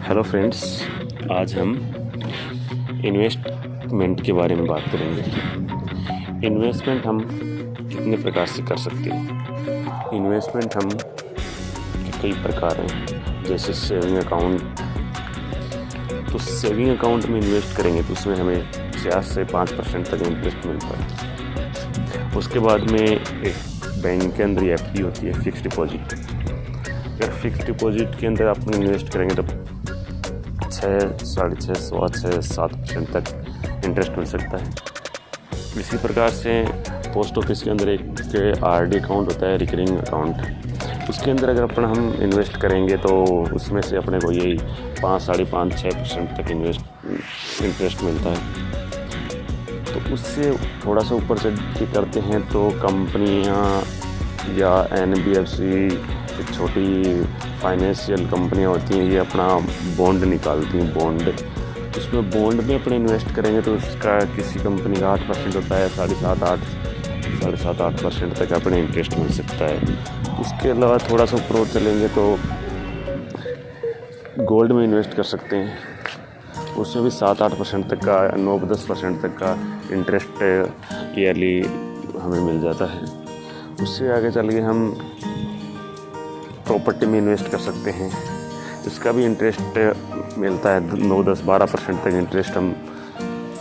Hello friends, आज हम investment के बारे में बात करेंगे। इन्वेस्टमेंट हम कितने प्रकार से कर सकते हैं। इन्वेस्टमेंट हम कई प्रकार हैं, जैसे सेविंग अकाउंट। तो सेविंग अकाउंट में इन्वेस्ट करेंगे तो उसमें हमें 4 से 5% तक इंटरेस्ट मिलता है। उसके बाद में एक बैंक के अंदर एफडी होती है, फिक्स डिपॉजिट। अगर फिक्स डिपॉजिट के अंदर आप इन्वेस्ट करेंगे तो 6, 6.5, 7% तक इंटरेस्ट मिल सकता है। इसी प्रकार से पोस्ट ऑफिस के अंदर एक आरडी अकाउंट होता है, रिकरिंग अकाउंट। उसके अंदर अगर हम इन्वेस्ट करेंगे तो उसमें से अपने को यही 5, 5.5, 6% तक इंटरेस्ट मिलता है। तो उससे थोड़ा सा ऊपर से करते हैं तो कंपनियां या NBFC छोटी फाइनेंशियल कंपनियां होती हैं, ये अपना बॉन्ड निकालती हैं। उसमें बॉन्ड में अपने इन्वेस्ट करेंगे तो उसका किसी कंपनी का 8% होता है, 7.5, 8% तक अपने इंटरेस्ट मिल सकता है। उसके अलावा थोड़ा सा ऊपर चलेंगे तो गोल्ड में इन्वेस्ट कर सकते हैं, उसमें भी 7-8% तक का, 9-10% तक का इंटरेस्ट ईयरली हमें मिल जाता है। उससे आगे चल के हम प्रॉपर्टी में इन्वेस्ट कर सकते हैं, इसका भी इंटरेस्ट मिलता है। 9-10-12% तक इंटरेस्ट हम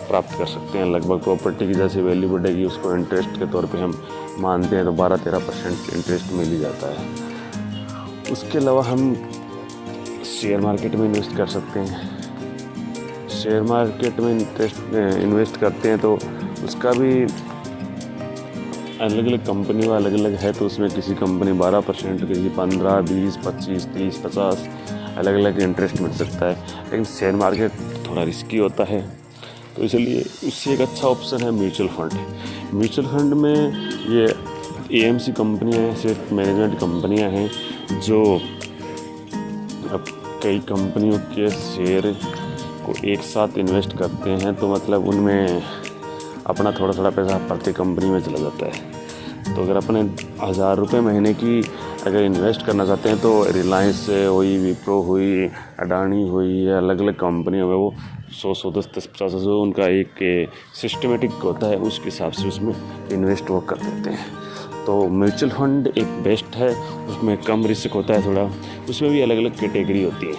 प्राप्त कर सकते हैं। लगभग प्रॉपर्टी की जैसे वैल्यू बढ़ेगी उसको इंटरेस्ट के तौर पे हम मानते हैं तो 12-13% इंटरेस्ट मिल ही जाता है। उसके अलावा हम शेयर मार्केट में इन्वेस्ट कर सकते हैं। शेयर मार्केट में इन्वेस्ट करते हैं तो उसका भी अलग अलग कंपनी का अलग अलग है। तो उसमें किसी कंपनी 12%, किसी 15, 20, 25, 30, 50 अलग अलग इंटरेस्ट मिल सकता है। लेकिन शेयर मार्केट थोड़ा रिस्की होता है, तो इसलिए उससे एक अच्छा ऑप्शन है म्यूचुअल फंड। म्यूचुअल फंड में ये AMC कंपनियाँ हैं, एसेट मैनेजमेंट कंपनियाँ हैं, जो अब कई कंपनियों के शेयर को एक साथ इन्वेस्ट करते हैं। तो मतलब उनमें अपना थोड़ा थोड़ा पैसा प्रति कंपनी में चला जाता है। तो अगर अपने 1000 रुपये महीने की अगर इन्वेस्ट करना चाहते हैं तो रिलायंस हुई, विप्रो हुई, अडानी हुई, या अलग अलग कंपनियों में वो 100, 10, 50 उनका एक सिस्टमेटिक होता है, उसके हिसाब से उसमें इन्वेस्ट वो कर देते हैं। तो म्यूचुअल फंड एक बेस्ट है, उसमें कम रिस्क होता है थोड़ा। उसमें भी अलग अलग कैटेगरी होती है।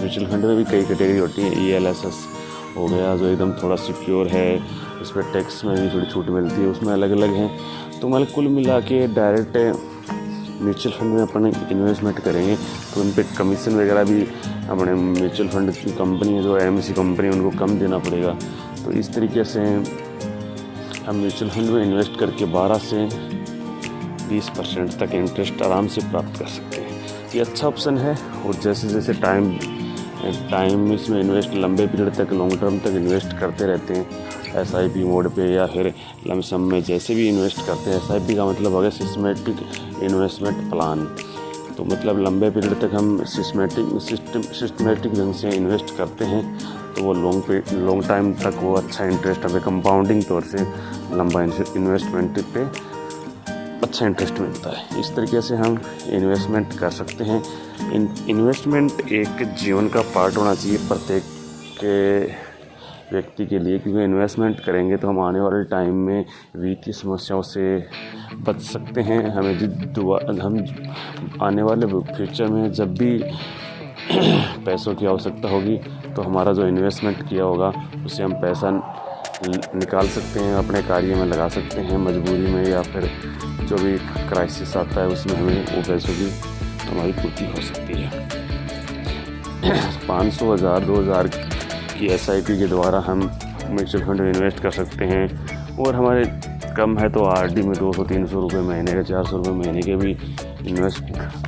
म्यूचुअल फंड में भी कई कैटेगरी होती है। ELSS हो गया जो एकदम थोड़ा सिक्योर है, उसमें टैक्स में भी थोड़ी छूट मिलती है, उसमें अलग अलग हैं। तो मतलब कुल मिला के डायरेक्ट म्यूचुअल फंड में अपन इन्वेस्टमेंट करेंगे तो उन पर कमीशन वगैरह भी अपने म्यूचुअल फंड की कंपनी है जो AMC कंपनी है उनको कम देना पड़ेगा। तो इस तरीके से हम म्यूचुअल फंड में इन्वेस्ट करके 12 से 20% तक इंटरेस्ट आराम से प्राप्त कर सकते हैं। ये अच्छा ऑप्शन है। और जैसे जैसे टाइम इसमें इन्वेस्ट लंबे पीरियड तक, लॉन्ग टर्म तक इन्वेस्ट करते रहते हैं, SIP मोड पे या फिर लमसम में जैसे भी इन्वेस्ट करते हैं। SIP का मतलब हो गया सिस्टमेटिक इन्वेस्टमेंट प्लान। तो मतलब लंबे पीरियड तक हम सिस्टमेटिक ढंग से इन्वेस्ट करते हैं तो वो लॉन्ग टाइम तक वो अच्छा इंटरेस्ट हमें कंपाउंडिंग तौर से लंबा इन्वेस्टमेंट पे अच्छा इंटरेस्ट मिलता है। इस तरीके से हम इन्वेस्टमेंट कर सकते हैं। इन्वेस्टमेंट एक जीवन का पार्ट होना चाहिए प्रत्येक के व्यक्ति के लिए, क्योंकि इन्वेस्टमेंट करेंगे तो हम आने वाले टाइम में वित्तीय समस्याओं से बच सकते हैं। हम आने वाले फ्यूचर में जब भी पैसों की आवश्यकता होगी तो हमारा जो इन्वेस्टमेंट किया होगा उससे हम पैसा निकाल सकते हैं, अपने कार्य में लगा सकते हैं, मजबूरी में, या फिर जो भी क्राइसिस आता है उसमें हमें वो पैसों की हमारी पूर्ति हो सकती है। 500, 1000, 2000 की SIP के द्वारा हम म्यूचुअल फंड में इन्वेस्ट कर सकते हैं। और हमारे कम है तो RD में 200-300 रुपये महीने के, 400 रुपये महीने के भी इन्वेस्ट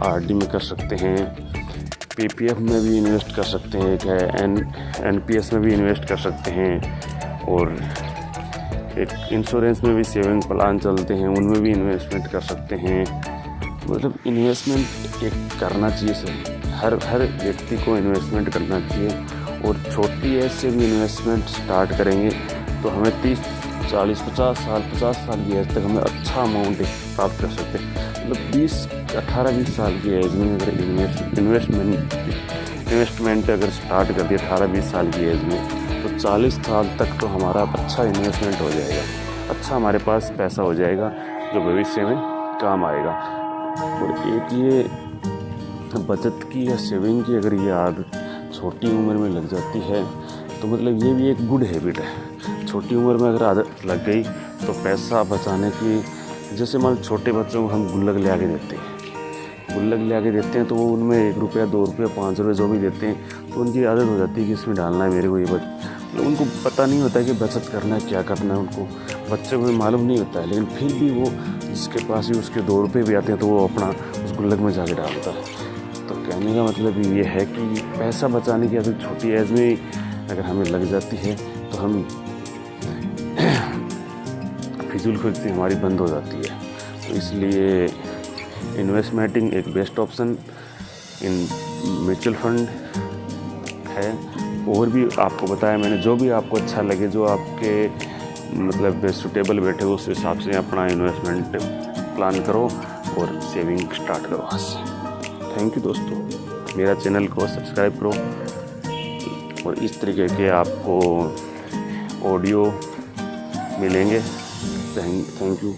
RD में कर सकते हैं। PPF में भी इन्वेस्ट कर सकते हैं, एक है NPS में भी इन्वेस्ट कर सकते हैं। और एक इंश्योरेंस में भी सेविंग प्लान चलते हैं, उनमें भी इन्वेस्टमेंट कर सकते हैं। मतलब इन्वेस्टमेंट एक करना चाहिए सर, हर व्यक्ति को इन्वेस्टमेंट करना चाहिए। और छोटी एज से भी इन्वेस्टमेंट स्टार्ट करेंगे तो हमें 30, 40, 50 साल की एज तक हमें अच्छा अमाउंट प्राप्त कर सकते हैं। मतलब 18-20 साल की एज में अगर इन्वेस्टमेंट अगर स्टार्ट कर दिया 18-20 साल की एज में, तो 40 साल तक तो हमारा अच्छा इन्वेस्टमेंट हो जाएगा, अच्छा हमारे पास पैसा हो जाएगा जो भविष्य में काम आएगा। और एक ये बचत की या सेविंग की अगर ये आदत छोटी उम्र में लग जाती है तो मतलब ये भी एक गुड हैबिट है। छोटी उम्र में अगर आदत लग गई तो पैसा बचाने की, जैसे मान छोटे बच्चों को हम गुल्लक ले आके देते हैं, गुल्लक ले आके देते हैं तो वो उनमें 1 रुपया 2 रुपया 5 रुपये जो भी देते हैं तो उनकी आदत हो जाती है कि इसमें डालना है मेरे को, ये मतलब उनको पता नहीं होता है कि बचत करना है, क्या करना है, उनको बच्चे को मालूम नहीं होता है। लेकिन फिर भी वो जिसके पास ही उसके 2 रुपये भी आते हैं तो वो अपना उस गुल्लक में जाके डालता है। तो कहने का मतलब ये है कि पैसा बचाने की आदत छोटी एज में अगर हमें लग जाती है तो हम फिजूल खर्ची हमारी बंद हो जाती है। तो इसलिए इन्वेस्टमेंटिंग एक best option in mutual fund है। और भी आपको बताया मैंने, जो भी आपको अच्छा लगे, जो आपके मतलब सूटेबल बैठे उस हिसाब से अपना इन्वेस्टमेंट प्लान करो और सेविंग स्टार्ट करो आज से। थैंक यू दोस्तों, मेरा चैनल को सब्सक्राइब करो और इस तरीके के आपको ऑडियो मिलेंगे। Thank you.